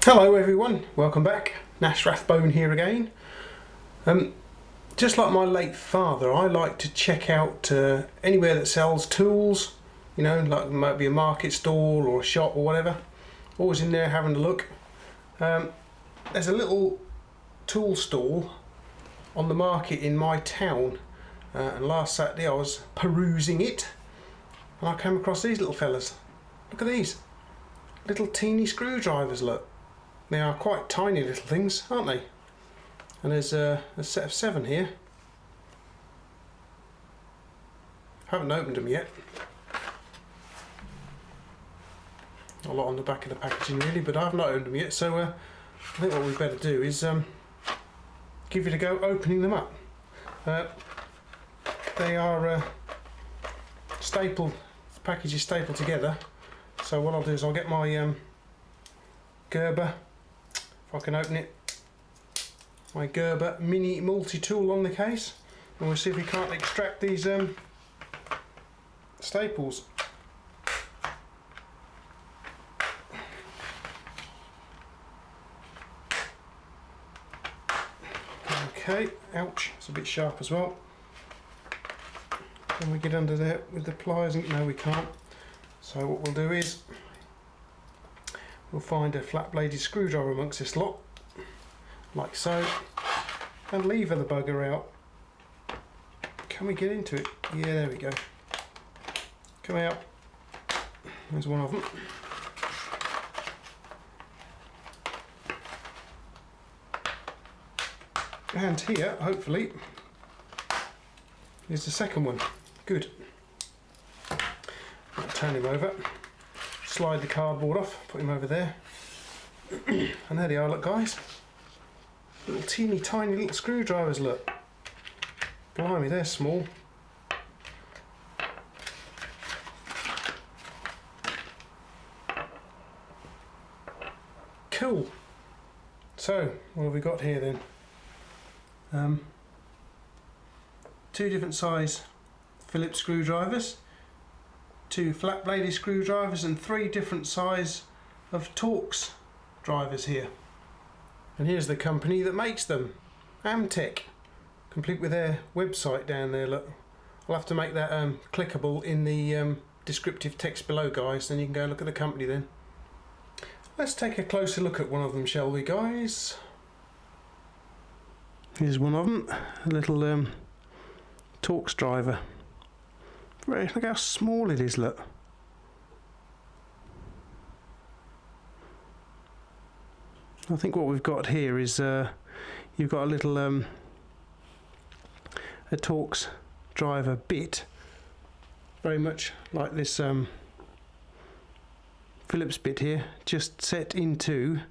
Hello everyone, welcome back. Nash Rathbone here again. Just like my late father, I like to check out anywhere that sells tools, you know, like it might be a market stall or a shop or whatever. Always in there having a look. There's a little tool stall on the market in my town, and last Saturday I was perusing it and I came across these little fellas. Look at these little teeny screwdrivers, look. They are quite tiny little things, aren't they? And there's a set of 7 here. Haven't opened them yet. A lot on the back of the packaging really, but I've not opened them yet, so I think what we better do is give it a go opening them up. They are stapled, the package is stapled together, so what I'll do is I'll get my Gerber, if I can open it, my Gerber mini multi-tool on the case, and we'll see if we can't extract these staples. Okay, ouch, it's a bit sharp as well. Can we get under there with the pliers? No, we can't. So what we'll do is we'll find a flat bladed screwdriver amongst this lot, like so, and lever the bugger out. Can we get into it? Yeah, there we go. Come out. There's one of them. And here, hopefully, is the second one. Good. I'll turn him over. Slide the cardboard off, put him over there, and there they are, look guys, little teeny tiny little screwdrivers, look, blimey, they're small. Cool. So what have we got here then? 2 different size Phillips screwdrivers, 2 flat bladed screwdrivers, and 3 different size of Torx drivers here. And here's the company that makes them, Amtech, complete with their website down there, look. I'll have to make that clickable in the descriptive text below, guys, then you can go look at the company then. Let's take a closer look at one of them, shall we, guys? Here's one of them, a little Torx driver. Look how small it is, look. I think what we've got here is you've got a little a Torx driver bit, very much like this Phillips bit here, just set into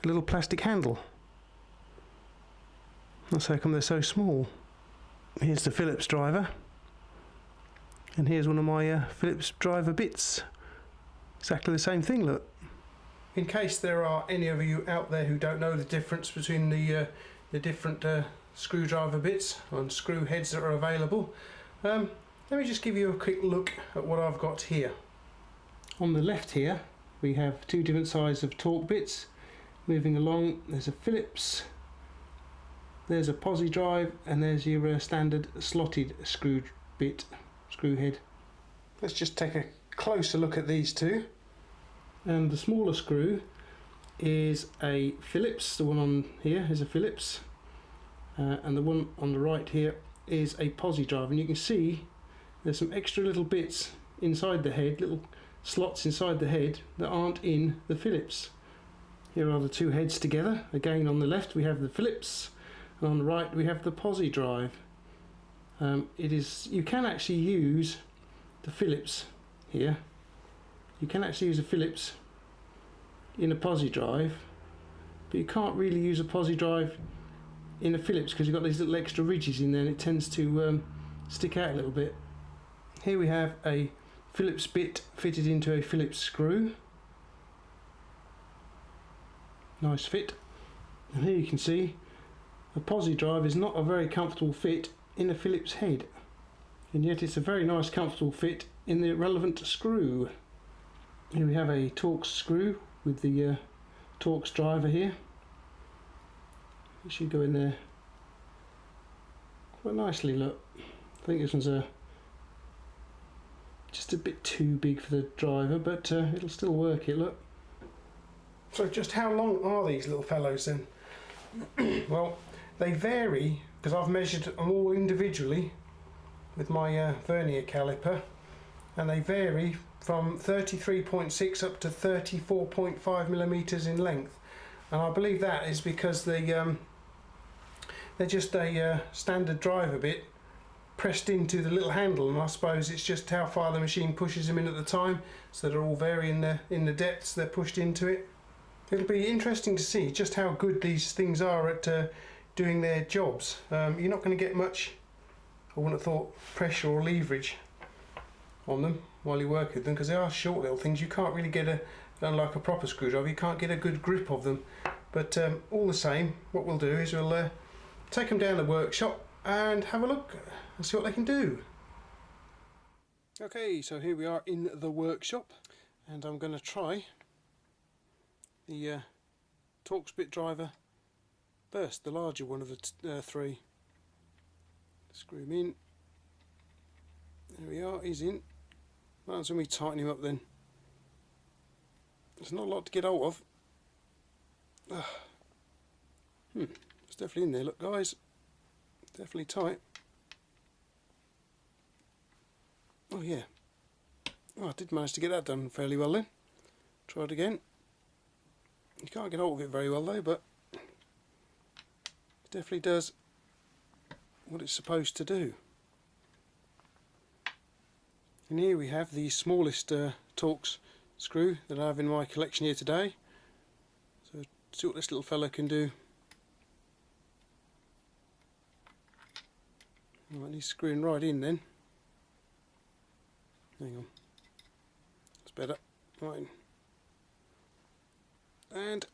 a little plastic handle. That's how come they're so small. Here's the Phillips driver. And here's one of my Phillips driver bits. Exactly the same thing, look. In case there are any of you out there who don't know the difference between the different screwdriver bits and screw heads that are available, let me just give you a quick look at what I've got here. On the left here we have 2 different sizes of Torx bits. Moving along, there's a Phillips, there's a posi drive, and there's your standard slotted screw bit. Screw head. Let's just take a closer look at these 2. And the smaller screw is a Phillips, the one on here is a Phillips, and the one on the right here is a posi drive, and you can see there's some extra little bits inside the head, little slots inside the head that aren't in the Phillips. Here are the 2 heads together. Again, on the left we have the Phillips, and on the right we have the posi drive. You can actually use the Phillips here. You can actually use a Phillips in a posi drive, but you can't really use a posi drive in a Phillips because you've got these little extra ridges in there and it tends to stick out a little bit. Here we have a Phillips bit fitted into a Phillips screw. Nice fit. And here you can see a posi drive is not a very comfortable fit in a Phillips head, and yet it's a very nice comfortable fit in the relevant screw. Here we have a Torx screw with the Torx driver here. It should go in there quite nicely, look. I think this one's just a bit too big for the driver, but it'll still work it, look. So just how long are these little fellows then? Well, they vary, because I've measured them all individually with my vernier caliper, and they vary from 33.6 up to 34.5 millimeters in length, and I believe that is because they're just a standard driver bit pressed into the little handle, and I suppose it's just how far the machine pushes them in at the time, so they're all varying in the depths they're pushed into it. It'll be interesting to see just how good these things are at doing their jobs. You're not going to get much, I wouldn't have thought, pressure or leverage on them while you work with them, because they are short little things. You can't really get unlike a proper screwdriver, you can't get a good grip of them. But all the same, what we'll do is we'll take them down the workshop and have a look and see what they can do. Okay, so here we are in the workshop, and I'm going to try the Torx bit driver first, the larger one of the three. Screw him in. There we are, he's in. That's when we tighten him up then. There's not a lot to get hold of. It's definitely in there, look guys. Definitely tight. Oh yeah. Oh, I did manage to get that done fairly well then. Try it again. You can't get hold of it very well though, but it definitely does what it's supposed to do. And here we have the smallest Torx screw that I have in my collection here today. So see what this little fella can do. Right, he's screwing right in then. Hang on. That's better. Right. And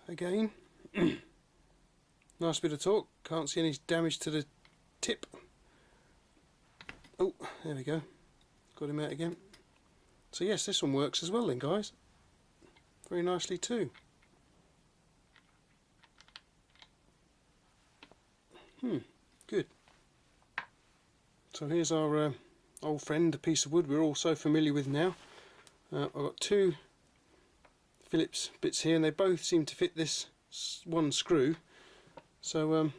again, nice bit of torque. Can't see any damage to the tip. Oh, there we go. Got him out again. So yes, this one works as well then, guys. Very nicely too. Good. So here's our old friend, a piece of wood we're all so familiar with now. I've got two Phillips bits here, and they both seem to fit this one screw. So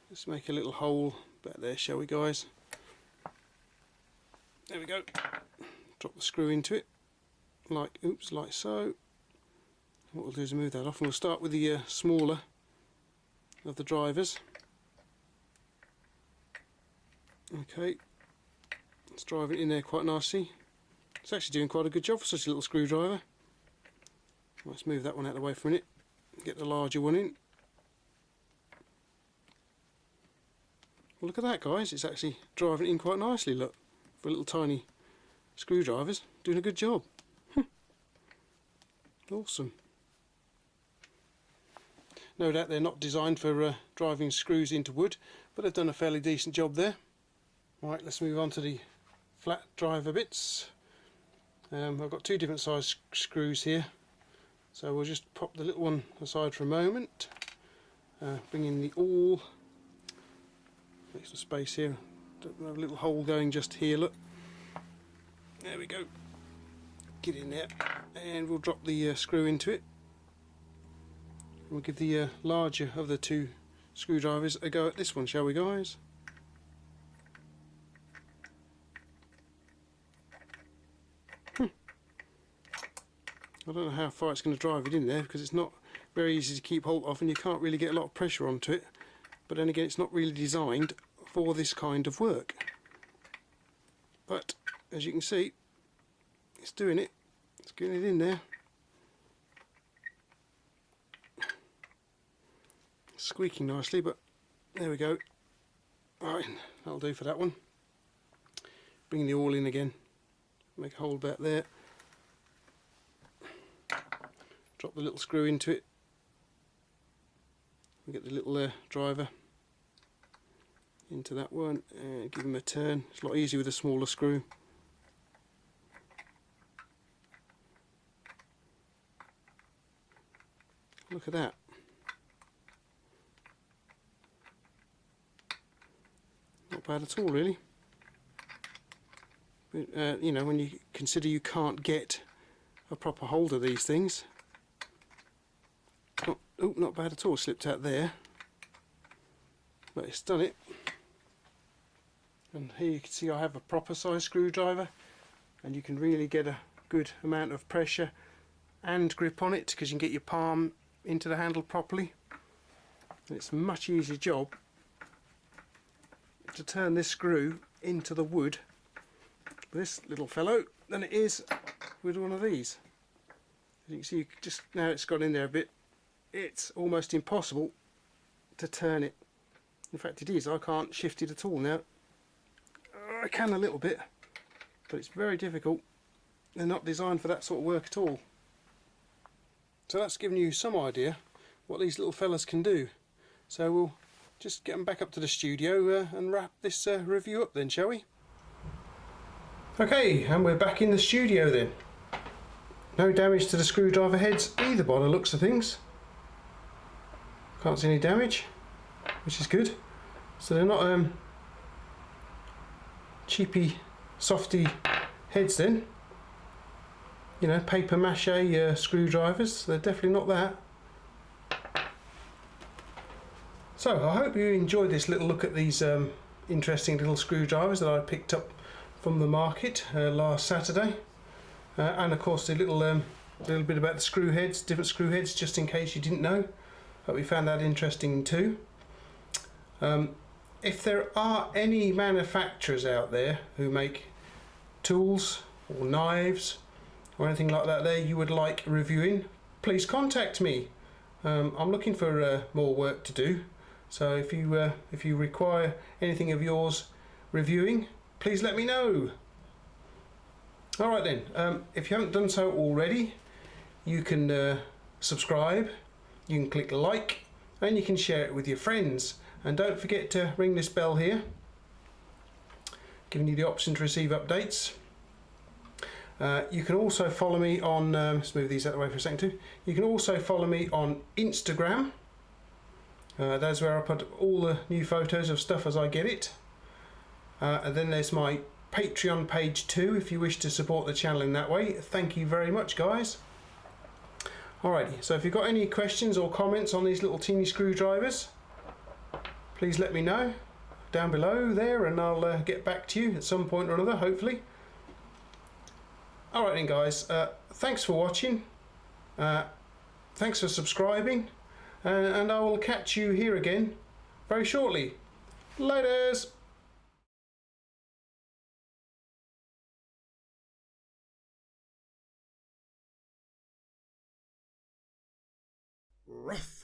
let's make a little hole back there, shall we, guys? There we go. Drop the screw into it, like so. What we'll do is move that off, and we'll start with the smaller of the drivers. Okay, let's drive it in there quite nicely. It's actually doing quite a good job for such a little screwdriver. Let's move that one out of the way for a minute, get the larger one in. Well, look at that, guys, it's actually driving it in quite nicely, look, for little tiny screwdrivers, doing a good job. Awesome. No doubt they're not designed for driving screws into wood, but they've done a fairly decent job there. Right, let's move on to the flat driver bits. I've got two different size screws here, so we'll just pop the little one aside for a moment. Bring in the awl. Make some space here. Don't have a little hole going just here, look. There we go. Get in there, and we'll drop the screw into it. We'll give the larger of the two screwdrivers a go at this one, shall we, guys? I don't know how far it's going to drive it in there, because it's not very easy to keep hold of, and you can't really get a lot of pressure onto it. But then again, it's not really designed for this kind of work. But as you can see, it's doing it. It's getting it in there. Squeaking nicely, but there we go. Right, that'll do for that one. Bring the awl in again. Make a hole back there. Drop the little screw into it. We get the little driver into that one and give him a turn. It's a lot easier with a smaller screw. look at that. Not bad at all, really. But, you know, when you consider you can't get a proper hold of these things. Oh, not bad at all, slipped out there. But it's done it. And here you can see I have a proper size screwdriver, and you can really get a good amount of pressure and grip on it because you can get your palm into the handle properly. And it's a much easier job to turn this screw into the wood with this little fellow than it is with one of these. As you can see, just now it's got in there a bit, it's almost impossible to turn it. In fact it is, I can't shift it at all now. I can a little bit, but it's very difficult. They're not designed for that sort of work at all. So that's given you some idea what these little fellas can do. So we'll just get them back up to the studio and wrap this review up then, shall we? Okay, and we're back in the studio then. No damage to the screwdriver heads either by the looks of things. Can't see any damage, which is good. So they're not cheapy, softy heads then. You know, paper mache screwdrivers. They're definitely not that. So I hope you enjoyed this little look at these interesting little screwdrivers that I picked up from the market last Saturday, and of course the little bit about the screw heads, different screw heads, just in case you didn't know. Hope you found that interesting too. If there are any manufacturers out there who make tools or knives or anything like that there you would like reviewing, please contact me. I'm looking for more work to do, so if you require anything of yours reviewing, please let me know. Alright then, if you haven't done so already, you can subscribe, you can click like, and you can share it with your friends. And don't forget to ring this bell here, giving you the option to receive updates. You can also follow me on, let's move these out of the way for a second too. You can also follow me on Instagram. That's where I put all the new photos of stuff as I get it. And then there's my Patreon page too, if you wish to support the channel in that way. Thank you very much, guys. Alrighty, so if you've got any questions or comments on these little teeny screwdrivers, please let me know down below there, and I'll get back to you at some point or another, hopefully. Alright then, guys, thanks for watching, thanks for subscribing, and I will catch you here again very shortly. Laters! Ruff.